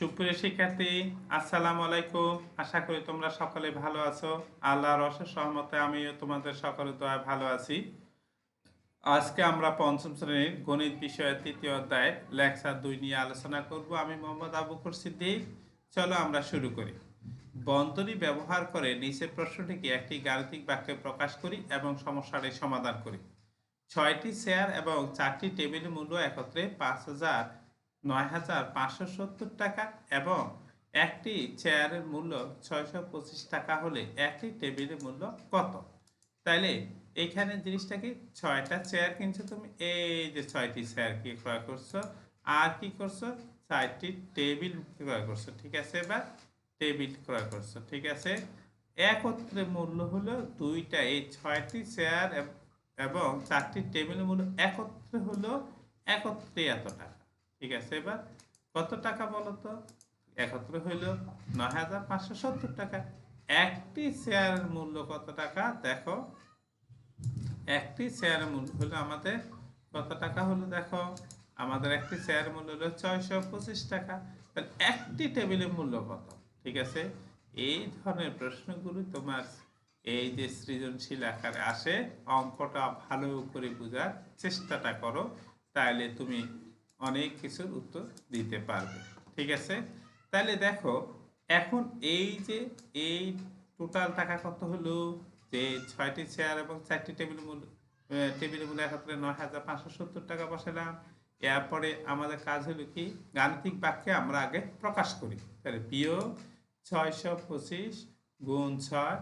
সুপ্রিয় শিক্ষার্থী, আসসালামু আলাইকুম। আশা করি তোমরা সকলে ভালো আছো। আল্লাহর অশেষ রহমতে আমিও তোমাদের সকলের দয়ায় ভালো আছি। আজকে আমরা পঞ্চম শ্রেণীর গণিত বিষয়ের তৃতীয় অধ্যায় লেকচার 2 নিয়ে আলোচনা করব। আমি মোহাম্মদ আবু বকর সিদ্দিক। চলো আমরা শুরু করি। বন্ধনী ব্যবহার করে নিচের প্রশ্নটিকে একটি গাণিতিক বাক্যে প্রকাশ করি এবং সমস্যাটি সমাধান করি। 6টি চেয়ার এবং 4টি টেবিলের মূল্য একত্রে 9,570 টাকা এবং একটি চেয়ারের মূল্য 625 টাকা হলে একটি টেবিলের মূল্য কত? তাইলে এইখানে জিনিসটা কি, 6টা চেয়ার কিনছো তুমি, এই যে 6টি চেয়ার কি ক্রয় করছো, আর কি করছো, 4টি টেবিল ক্রয় করছো। ঠিক আছে, এবার টেবিল ক্রয় করছো। ঠিক আছে, একত্রে মূল্য হলো দুইটা, এই 6টি চেয়ার এবং 4টি টেবিলের মূল্য একত্রে এত টাকা। ঠিক আছে, এবার কত টাকা বলো তো? একত্রে হইল 9,570 টাকা। একটি শেয়ারের মূল্য কত টাকা দেখো, একটি শেয়ারের মূল্য হলো আমাদের কত টাকা হলো দেখো, আমাদের একটি শেয়ারের মূল্য হলো 625 টাকা। তাহলে একটি টেবিলের মূল্য কত? ঠিক আছে, এই ধরনের প্রশ্নগুলো তোমার এই যে সৃজনশীল আকারে আসে, অঙ্কটা ভালো করে বোঝার চেষ্টাটা করো, তাহলে তুমি অনেক কিছুর উত্তর দিতে পারবে। ঠিক আছে, তাহলে দেখো এখন এই যে এই টোটাল টাকা কত হলো, যে 6টি চেয়ার এবং 4টি টেবিলের মূল্য একত্রে 9,570 টাকা বসালাম। এরপরে আমাদের কাজ হলো কি, গাণিতিক বাক্যে আমরা আগে প্রকাশ করি। তাহলে বিয়োগ 625 গুণ 6,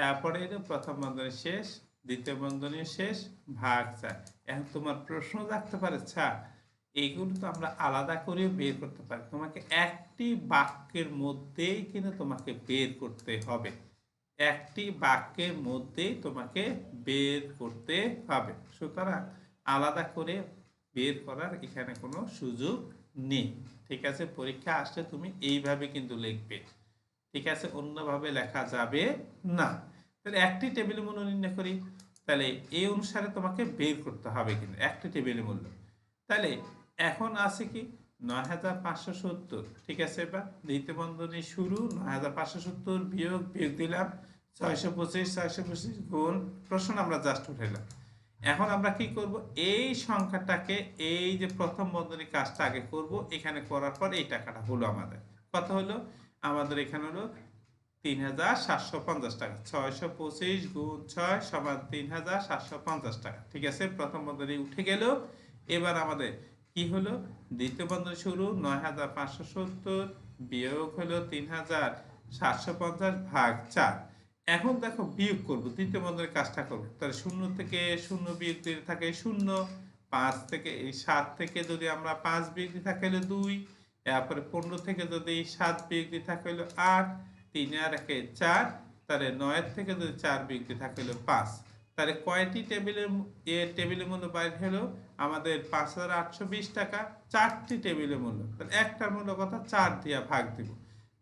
এরপরে এলো প্রথম বন্ধনী শেষ, দ্বিতীয় বন্ধনী শেষ, ভাগ 4। এখন তোমার প্রশ্ন থাকতে পারে, এইগুলো তো আমরা আলাদা করেও বের করতে পারি, তোমাকে একটি বাক্যের মধ্যেই কিন্তু তোমাকে বের করতে হবে, একটি বাক্যের মধ্যেই তোমাকে বের করতে হবে। সুতরাং আলাদা করে বের করার এখানে কোনো সুযোগ নেই। ঠিক আছে, পরীক্ষা আসলে তুমি এইভাবে কিন্তু লিখবে। ঠিক আছে, অন্যভাবে লেখা যাবে না। তাহলে একটি টেবিলের মূল্য নির্ণয় করি, তাহলে এই অনুসারে তোমাকে বের করতে হবে কিন্তু একটি টেবিলের মূল্য। তাহলে এখন আছে কি 9,570। ঠিক আছে, এবার দ্বিতীয় বন্ধনী শুরু, 9,570 বিয়োগ দিলাম 625 গুণ, প্রশ্ন আমরা জাস্ট উঠাইলাম। এখন আমরা কি করব, এই সংখ্যাটাকে এই যে প্রথম বন্ধনীর কাজটা আগে করব, এখানে করার পর এই টাকাটা হলো আমাদের কত হলো, আমাদের এখানে হলো 3,750 টাকা। 625 গুণ 6 সমান 3,750 টাকা। ঠিক আছে, প্রথম বন্ধনী উঠে গেল। এবার আমাদের কি হলো, দ্বিতীয় বন্ধনী শুরু 9,570 বিয়োগ হলো 3,750 ভাগ 4। এখন দেখো বিয়োগ করব, তৃতীয় বন্ধনীর কাজটা করব। তাহলে 0 থেকে 0 বিয়োগ দিলে থাকে 0, 5 থেকে এই 7 থেকে যদি আমরা 5 বিয়োগ দিই থাকে হলো 2, তারপরে 15 থেকে যদি 7 বিয়োগ দিই থাকে হলো 8, 3 আর 1 4, তাহলে 9 থেকে যদি 4 বিয়োগ দিই থাকে হলো 5। তাহলে কয়টি টেবিলের মূল্য বাইর হলো আমাদের 5,820 টাকা। 4টি টেবিলের মূল্য, তাহলে একটার মূল্য কত, 4 দিয়ে ভাগ দিব।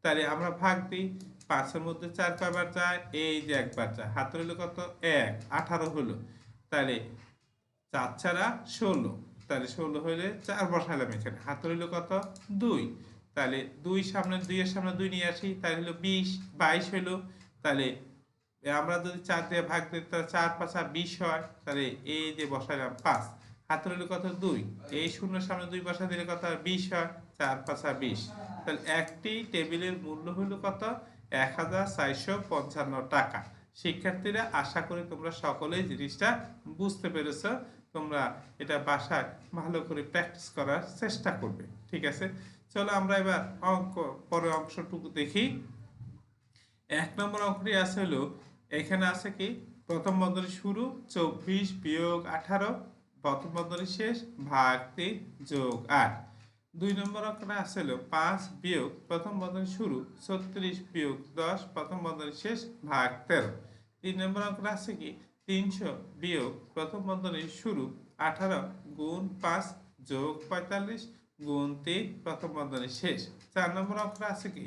তাহলে আমরা ভাগ দিই, 5-এর মধ্যে 4 কয়বার যায়, এই যে একবার যায়, হাতের হলো কত 1, 18 হলো। তাহলে 4 ছাড়া 16, তাহলে 16 হইলে 4 বসালাম এখানে, হাতের হইলো কত 2। তাহলে 2 সামনে, 2 এর সামনে 2 নিয়ে আসি, তাহলে হলো 22 হইলো। তাহলে আমরা যদি 4 দিয়ে ভাগ দিই, তাহলে 4-5 20 হয়। তাহলে এই যে বসালাম 5, হাতের হইলো কত 2, এই শূন্যের সামনে 2 বসা দিলে কত 20 হয়, 4-5 20। তাহলে একটি টেবিলের মূল্য হইলো কত, 1,455 টাকা। শিক্ষার্থীরা, আশা করি তোমরা সকলেই জিনিসটা বুঝতে পেরেছো। তোমরা এটা বাসায় ভালো করে প্র্যাকটিস করার চেষ্টা করবে। ঠিক আছে, চলো আমরা এবার পরের অংশটুকু দেখি। 1 নম্বর অঙ্কটি আছে হলো, এখানে আছে কি, প্রথম বন্ধনী শুরু 24 বিয়োগ 18, প্রথম বন্ধনী শেষ ভাগ 3 যোগ 8। 2 নম্বর অঙ্কটা আছে হলো 5 বিয়োগ প্রথম বন্ধনী শুরু 36 বিয়োগ 10, প্রথম বন্ধনী শেষ ভাগ 13। 3 নম্বর অঙ্কটা আছে কি, 300 বিয়োগ প্রথম বন্ধনী শুরু 18 গুণ 5 যোগ 45 গুণ 3, প্রথম বন্ধনী শেষ। 4 নম্বর অঙ্কটা আছে কি,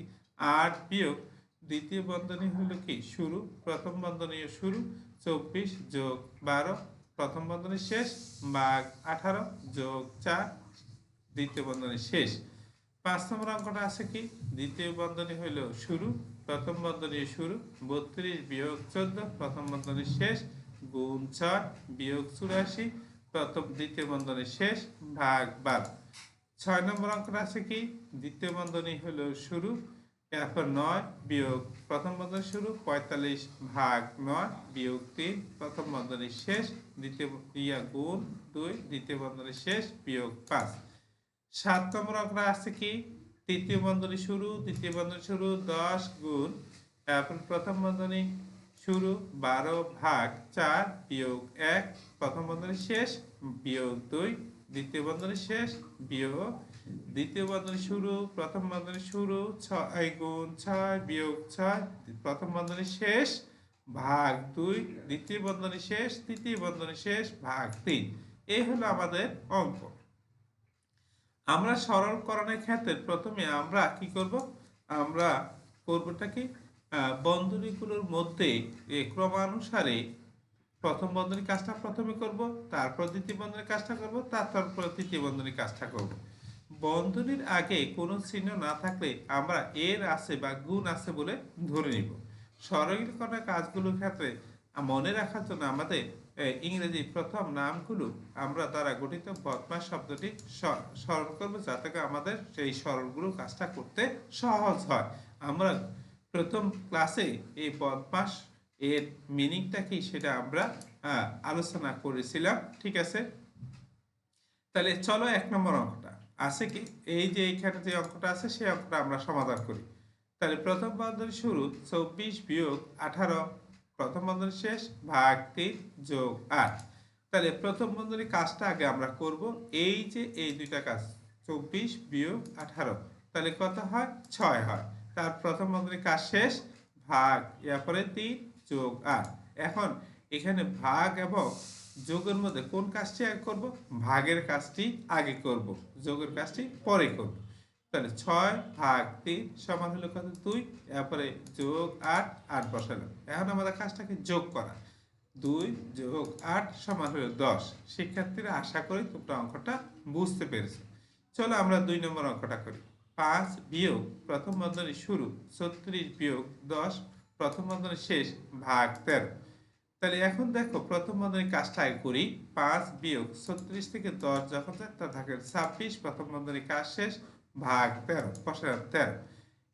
8 বিয়োগ দ্বিতীয় বন্ধনী হলো কি শুরু, প্রথম বন্ধনী শুরু 24 যোগ 12, প্রথম বন্ধনী শেষ ভাগ 18 যোগ 4, দ্বিতীয় বন্ধনী শেষ। 5 নম্বর অঙ্কটা আছে কি, দ্বিতীয় বন্ধনী হইল শুরু, প্রথম বন্ধনী শুরু 32 বিয়োগ 14 প্রথম বন্ধনী শেষ গুণ 6 বিয়োগ 84 দ্বিতীয় বন্ধনী শেষ ভাগ 12। 6 নম্বর অঙ্কটা আছে কি, দ্বিতীয় বন্ধনী হলো শুরু, এরপর 9 বিয়োগ প্রথম বন্ধনী শুরু 45 ভাগ 9 বিয়োগ 3 প্রথম বন্ধনী শেষ দ্বিতীয় গুণ 2 দ্বিতীয় বন্ধনী শেষ বিয়োগ 5। 7 নম্বর অঙ্কটা আছে কি, তৃতীয় বন্ধনী শুরু দ্বিতীয় বন্ধনী শুরু 10 গুণ এখন প্রথম বন্ধনী শুরু 12 ভাগ 4 বিয়োগ 1 প্রথম বন্ধনী শেষ বিয়োগ 2 দ্বিতীয় বন্ধনী শেষ বিয়োগ দ্বিতীয় বন্ধনী শুরু প্রথম বন্ধনী শুরু 6 গুণ 6 বিয়োগ 6 প্রথম বন্ধনী শেষ ভাগ 2 দ্বিতীয় বন্ধনী শেষ তৃতীয় বন্ধনী শেষ ভাগ 3। এই হলো আমাদের অঙ্ক। আমরা সরলকরণের ক্ষেত্রে প্রথমে আমরা কি করব, আমরা করবটা কি, বন্ধনীগুলোর মধ্যে ক্রমানুসারে প্রথম বন্ধনীর কাজটা প্রথমে করব, তারপর দ্বিতীয় বন্ধনীর কাজটা করব, তারপর তৃতীয় বন্ধনীর কাজটা করব। বন্ধনীর আগে কোনো চিহ্ন না থাকলে আমরা এর আছে বা গুণ আছে বলে ধরে নিব। সরলীকরণের কাজগুলোর ক্ষেত্রে মনে রাখার জন্য আমাদের ইংরেজি প্রথম নামগুলো আমরা দ্বারা গঠিত বদমাস শব্দটি স্মরণ করবো, যাতে আমাদের সেই সরলগুলো কাজটা করতে সহজ হয়। আমরা প্রথম ক্লাসে এই বদমাস এর মিনিংটা কি সেটা আমরা আলোচনা করেছিলাম, ঠিক আছে। তাহলে চলো 1 নম্বর অঙ্কটা আছে কি, এই যে এখানে যে অঙ্কটা আছে সেই অঙ্কটা আমরা সমাধান করি। তাহলে প্রথম বন্ধনী শুরু 24 বিয়োগ 18 প্রথম বন্ধনী শেষ ভাগ 3 যোগ 8। তাহলে প্রথম বন্ধনীর কাজটা আগে আমরা করব, এই যে এই দুইটা কাজ 24 বিয়োগ 18 তাহলে কত হয় 6 হয়, তার প্রথম বন্ধনীর কাজ শেষ ভাগ এরপরে 3 যোগ 8। এখন এখানে ভাগ এবং যোগের মধ্যে কোন কাজটি আগে করব, ভাগের কাজটি আগে করব, যোগের কাজটি পরে করব। তাহলে 6 ভাগ 3 সমান হলো কত 2, এরপরে যোগ 8 8 বসালাম। এখন আমাদের কাজটাকে যোগ করা, 2 যোগ 8 সমান হলো 10। শিক্ষার্থীরা আশা করি তোমরা অঙ্কটা বুঝতে পেরেছো। চলো আমরা 2 নম্বর অঙ্কটা করি। 5 বিয়োগ প্রথম বন্ধনী শুরু 36 বিয়োগ 10 প্রথম বন্ধনী শেষ ভাগ 13। তাহলে এখন দেখো প্রথম বন্ধনীর কাজটা আগে করি, 5 বিয়োগ 36 থেকে 10 যখন যায় তা থাকে 26 প্রথম বন্ধনীর কাজ শেষ ভাগ 13 বসালাম 13।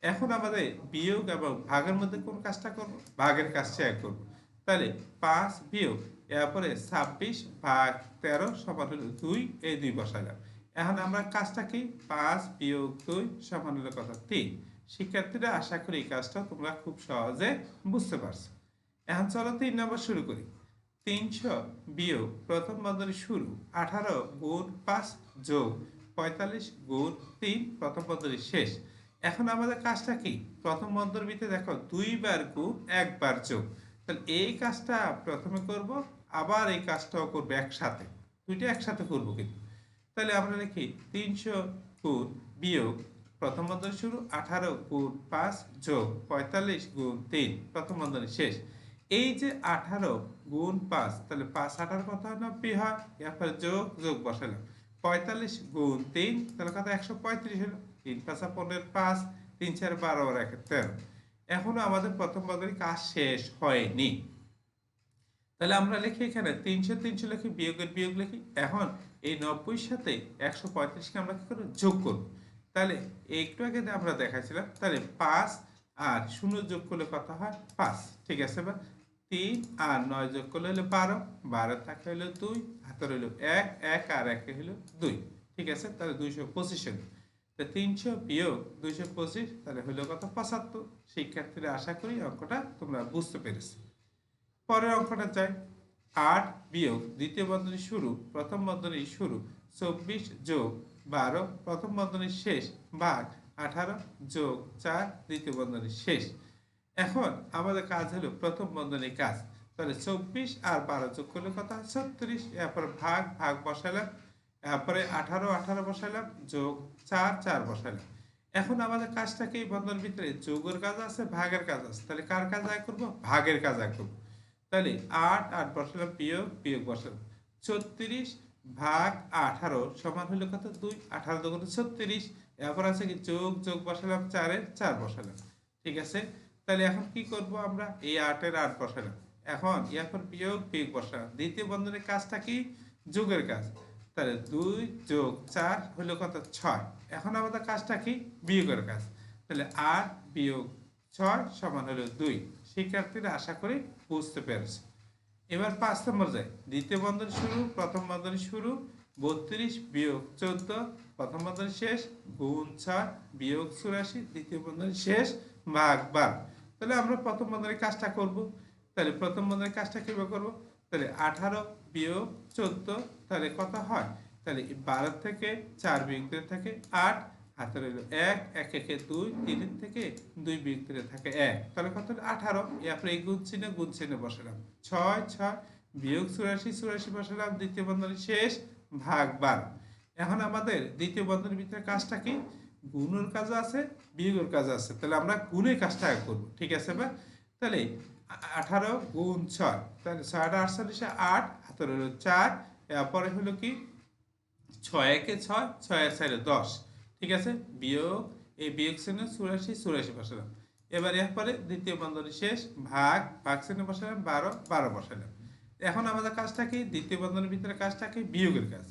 এখন আমাদের বিয়োগ এবং ভাগের মধ্যে কোন কাজটা করব, ভাগের কাজটা আগে করব। তাহলে 5 বিয়োগ এরপরে 26 ভাগ 13 সমান হলো 2, এই 2 বসালাম। এখন আমরা কাজটা কি, 5 বিয়োগ 2 সমান হলো কত 3। শিক্ষার্থীরা আশা করি এই কাজটা তোমরা খুব সহজে বুঝতে পারছো। এখন চলো 3 নম্বর শুরু করি। 300 বিয়োগ প্রথম বন্ধনী শুরু 18 গুণ 5 যোগ 45 গুণ 3 প্রথম বন্ধনী শেষ। এখন আমাদের কাজটা কি, প্রথম বন্ধনীর ভিতরে দেখো 2 বার গুণ 1 বার যোগ, তাহলে এই কাজটা প্রথমে করব, আবার এই কাজটাও করব একসাথে, দুইটা একসাথে করব কিন্তু। তাহলে আমরা লিখি 300 গুণ বিয়োগ প্রথম বন্ধনী শুরু 18 গুণ 5 যোগ 45 গুণ 3 প্রথম বন্ধনী শেষ। এই যে 18 গুণ 5 তাহলে 5 18 কত হয় 90 হয়, এরপরে যোগ যোগ বসালাম 45 গুণ 3 তাহলে কত 135 হলো, 3 5 15 5 3 4 12 আর 1 13। এখনো আমাদের প্রথম বন্ধনীর কাজ শেষ হয়নি। তাহলে আমরা লিখি এখানে 300 300 লিখি, বিয়োগের বিয়োগ লিখি। এখন এই 90 সাথে 135 কে আমরা কি করব, যোগ করব। তাহলে একটু আগে আমরা দেখাইছিলাম, তাহলে 5 আর 0 যোগ করলে কত হয় 5, ঠিক আছে। এবার 3 আর 9 যোগ করলে হলো 12, 12 থাকে হলো 2, হাতে রইল 1 1 আর 1 হলো 2, ঠিক আছে। তাহলে 225 হলো। তো 300 বিয়োগ 225 তাহলে হলো কত 75। শিক্ষার্থীরা আশা করি অঙ্কটা তোমরা বুঝতে পেরেছো। পরের অঙ্কটা চাই, 8 বিয়োগ দ্বিতীয় বন্ধনী শুরু প্রথম বন্ধনী শুরু 24 যোগ 12 প্রথম বন্ধনী শেষ ভাগ 18 যোগ 4 দ্বিতীয় বন্ধনী শেষ। এখন আমাদের কাজ হলো প্রথম বন্ধনীর কাজ, তাহলে 24 আর 12 যোগ করলে কত হয় 36, এরপর ভাগ ভাগ বসালাম, এরপরে 18 18 বসালাম যোগ 4 4 বসালাম। এখন আমাদের কাজটা কি, বন্ধনীর ভিতরে যোগের কাজ আছে ভাগের কাজ আছে, তাহলে কার কাজ আয় করব, ভাগের কাজ আয় করব। তাহলে 8 8 বসালাম বিয়োগ বিয়োগ বসালাম 34 ভাগ 18 সমান হলো কত 2, 18 দুগুণে 36 এরপর আছে কি যোগ যোগ বসালাম 4-এর 4 বসালাম, ঠিক আছে। তাহলে এখন কি করব আমরা, এই 8-এর 8 বসালাম, এখন এরপর বিয়োগ বিয়োগ বসালাম। দ্বিতীয় বন্ধনীর কাজটা কি, যোগের কাজ। তাহলে 2 যোগ 4 হলো কত, 6। এখন আমাদের কাজটা কি, বিয়োগের কাজ। তাহলে 8 বিয়োগ 6 সমান হলো 2। শিক্ষার্থীরা আশা করি বুঝতে পেরেছে। এবার 5 নম্বর যাই। দ্বিতীয় বন্ধনী শুরু, প্রথম বন্ধনী শুরু, 32 বিয়োগ 14 প্রথম বন্ধনী শেষ, গুণ 6 বিয়োগ 84 দ্বিতীয় বন্ধনী শেষ, ভাগ 12। তাহলে আমরা প্রথম বন্ধনীর কাজটা করব। তাহলে প্রথম বন্ধনীর কাজটা কিভাবে করব, তাহলে 18 বিয়োগ 14 তাহলে কত হয়, তাহলে 12 থেকে 4 বিয়োগ দিলে থাকে 8, হাতে রইল 1, 1 একে 2, 3 থেকে 2 বিয়োগ দিলে থাকে 1, তাহলে কত হলো 18। এরপরে এই গুণ চিহ্নে বসালাম, 6 6 বিয়োগ 84 84 বসালাম, দ্বিতীয় বন্ধনী শেষ, ভাগ 12। এখন আমাদের দ্বিতীয় বন্ধনীর ভিতরে কাজটা কি, গুণের কাজ আছে বিয়োগের কাজ আছে, তাহলে আমরা গুণের কাজটা আগে করবো, ঠিক আছে ভাই। তাহলে 18 গুণ 6, তাহলে 6 48 8, হাতে রইল 4, এরপরে হলো কি 6 একে 6, 6 এর 4 10, ঠিক আছে। বিয়োগ এই বিয়োগ চিহ্নে 84 84 বসালাম। এবার এরপরে দ্বিতীয় বন্ধনী শেষ, ভাগ ভাগ চিহ্নে বসালাম 12 12 বসালাম। এখন আমাদের কাজটা কি, দ্বিতীয় বন্ধনীর ভিতরে কাজটা কি, বিয়োগের কাজ।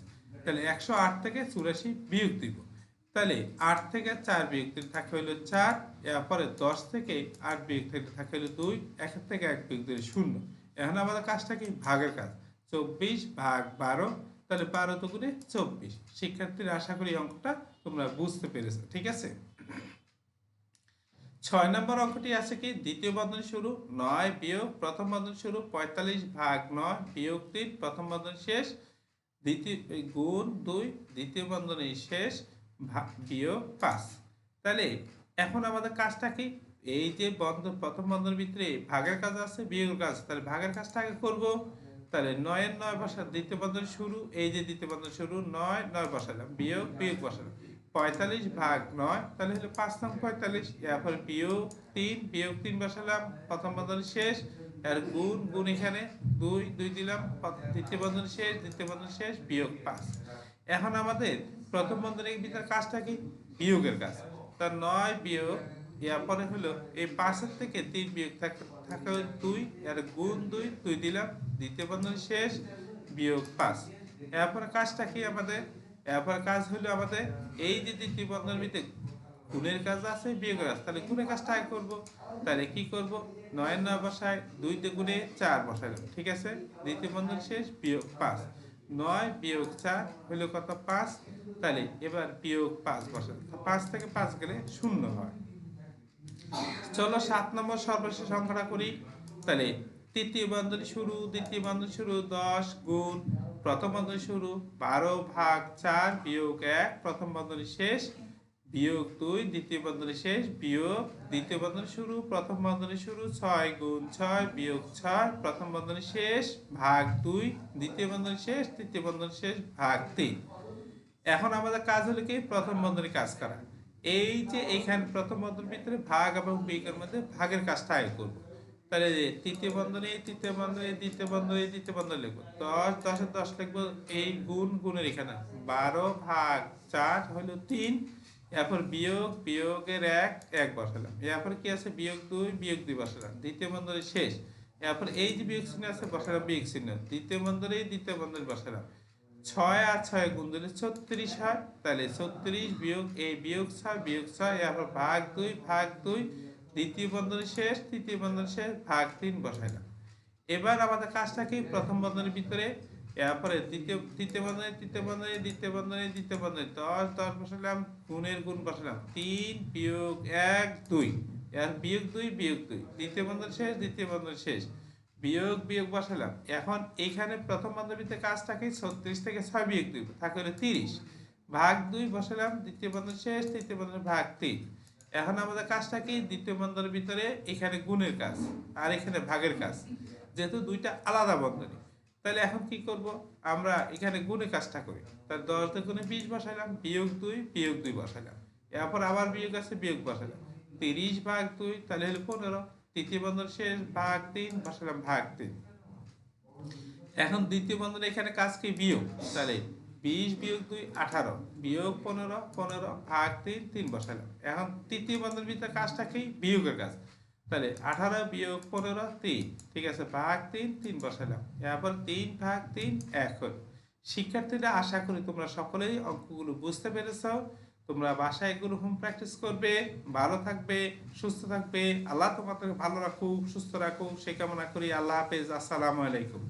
তাহলে 108 থেকে 84 বিয়োগ দিব। তাহলে 8 থেকে 4 বিয়োগ দিলে থাকে হইলো 4, এরপরে 10 থেকে 8 বিয়োগ দিলে থাকে হইলো 2, 1 থেকে 1 বিয়োগ দিলে 0। এখন আমাদের কাজটা কি, ভাগের কাজ। 24 ভাগ 12, তাহলে 12 দুগুণে 24। শিক্ষার্থীরা আশা করি অঙ্কটা তোমরা বুঝতে পেরেছো, ঠিক আছে। 6 নম্বর অঙ্কটি আছে কি, দ্বিতীয় বন্ধনী শুরু 9 বিয়োগ প্রথম বন্ধনী শুরু 45 ভাগ 9 বিয়োগ 3 প্রথম বন্ধনী শেষ, দ্বিতীয় গুণ 2 দ্বিতীয় বন্ধনী শেষ, বিয়োগ 5। তাহলে এখন আমাদের কাজটা কি, এই যে প্রথম বন্ধনীর ভিতরে ভাগের কাজ আছে বিয়োগের কাজ, তাহলে ভাগের কাজটা আগে করব। তাহলে 9 এর 9 বসা, দ্বিতীয় বন্ধনী শুরু, এই যে দ্বিতীয় বন্ধনী শুরু 9 9 বসালাম, বিয়োগ বিয়োগ বসালাম, 45 ভাগ 9 তাহলে হলো 5 নং 45, এরপর বিয়োগ 3 বিয়োগ 3 বসালাম, প্রথম বন্ধনী শেষ, আর গুণ গুণ এখানে 2 2 দিলাম, দ্বিতীয় বন্ধনী শেষ দ্বিতীয় বন্ধনী শেষ, বিয়োগ 5। এখন আমাদের প্রথম বন্ধনীর ভিতরে কাজটা কি, বিয়োগের কাজ। তার 9 বিয়োগ, এরপরে হলো এই 5 এর থেকে 3 বিয়োগ থাকে 2, আর গুণ 2 2 দিলাম, দ্বিতীয় বন্ধনী শেষ, বিয়োগ 5। এরপরে কাজটা কি আমাদের, এরপর কাজ হলো আমাদের এই যে দ্বিতীয় বন্ধনীর ভিতরে গুণের কাজ আছে বিয়োগের কাজ, তাহলে গুণের কাজটা আগে করবো। তাহলে কি করব, 9 9 বসায় 2 গুণে 4 বসালাম, ঠিক আছে। দ্বিতীয় বন্ধনী শেষ, বিয়োগ 5, 9 বিয়োগ 4 হলো কত, 5। তাহলে এবার বিয়োগ 5 বসালাম, 5 থেকে 5 গেলে 0 হয়। চলো 7 নম্বর সর্বশেষ সংখ্যাটা করি। তাহলে তৃতীয় বন্ধনী শুরু দ্বিতীয় বন্ধনী শুরু 10 গুণ প্রথম বন্ধনী শুরু 12 ভাগ 4 বিয়োগ 1 প্রথম বন্ধনী শেষ, বিয়োগ 2 দ্বিতীয় বন্ধনী শেষ, বিয়োগ দ্বিতীয় বন্ধনী শুরু প্রথম বন্ধনী শুরু 6 গুণ 6 বিয়োগ 6 প্রথম বন্ধনী শেষ, ভাগ 2 দ্বিতীয় বন্ধনী শেষ তৃতীয় বন্ধনী শেষ, ভাগ 3। এখন আমাদের কাজ হলো কি, প্রথম বন্ধনী কাজ করা। এই যে এইখানে প্রথম বন্ধনীর ভিতরে ভাগ এবং বিয়োগের মধ্যে ভাগের কাজটা আগে করবো। তাহলে তৃতীয় বন্ধনী তৃতীয় বন্ধনী দ্বিতীয় বন্ধনী দ্বিতীয় বন্ধনী লিখবো, 10 10 এর 10 লিখবো, এই গুণ গুণের এখানে 12 ভাগ 4 হলো 3, এরপর বিয়োগ বিয়োগের 1 1 বসালাম, এরপর কি আছে বিয়োগ 2 বিয়োগ 2 বসালাম, দ্বিতীয় বন্ধনী শেষ। এরপর এই যে বিয়োগ চিহ্ন আছে বসালাম বিয়োগ চিহ্ন, দ্বিতীয় বন্ধনী বসালাম, 6 আর 6 গুণ দিলে 36 হয়, তাহলে 36 বিয়োগ এই বিয়োগ 6 বিয়োগ 6, এরপর ভাগ 2 দ্বিতীয় বন্ধনী শেষ তৃতীয় বন্ধনী শেষ, ভাগ 3 বসাইলাম। এবার আমাদের কাজটা কি, প্রথম বন্ধনীর ভিতরে এরপরে তৃতীয় বন্ধনী তৃতীয় বন্ধনী দ্বিতীয় বন্ধনী 10 10 বসালাম, গুণের গুণ বসালাম, 3 বিয়োগ 1 2, এর বিয়োগ 2 দ্বিতীয় বন্ধনী শেষ দ্বিতীয় বন্ধনী শেষ, বিয়োগ বিয়োগ বসালাম। এখন এইখানে প্রথম বন্ধনীতে কাজটা কি, 36 থেকে 6 বিয়োগ 2 থাকে হলো 30, ভাগ 2 বসালাম, দ্বিতীয় বন্ধনী শেষ তৃতীয় বন্ধনী ভাগ 3। এখন আমাদের কাজটা কি, দ্বিতীয় বন্ধনীর ভিতরে এখানে গুণের কাজ আর এখানে ভাগের কাজ, যেহেতু দুইটা আলাদা বন্ধনী, তাহলে এখন কি করব, আমরা এখানে গুণের কাজটা করি। তাহলে 10 দুগুণে 20 বসালাম, বিয়োগ 2 বসালাম, এরপর আবার বিয়োগ আছে বিয়োগ বসালাম, 30 ভাগ 2 তাহলে হলো 15, তৃতীয় বন্ধন শেষ, ভাগ 3 বসালাম, ভাগ 3। এখন দ্বিতীয় বন্ধনে এখানে কাজ কি, বিয়োগ, তাহলে 20 বিয়োগ 2 18 বিয়োগ 15 15 ভাগ 3 3 বসালাম। এখন তৃতীয় বন্ধনীর ভিতরে কাজটা কি? বিয়োগের কাজ। তাহলে 18 বিয়োগ 15 3, ঠিক আছে, ভাগ 3 3 বসালাম। এরপর 3 ভাগ 3 1 হল। শিক্ষার্থীরা, আশা করি তোমরা সকলেই অঙ্কগুলো বুঝতে পেরেছ। তোমরা বাসায় এগুলো হোম প্র্যাকটিস করবে। ভালো থাকবে, সুস্থ থাকবে। আল্লাহ তোমাদেরকে ভালো রাখুক, সুস্থ রাখুক, সে কামনা করি। আল্লাহ হাফেজ, আসসালামু আলাইকুম।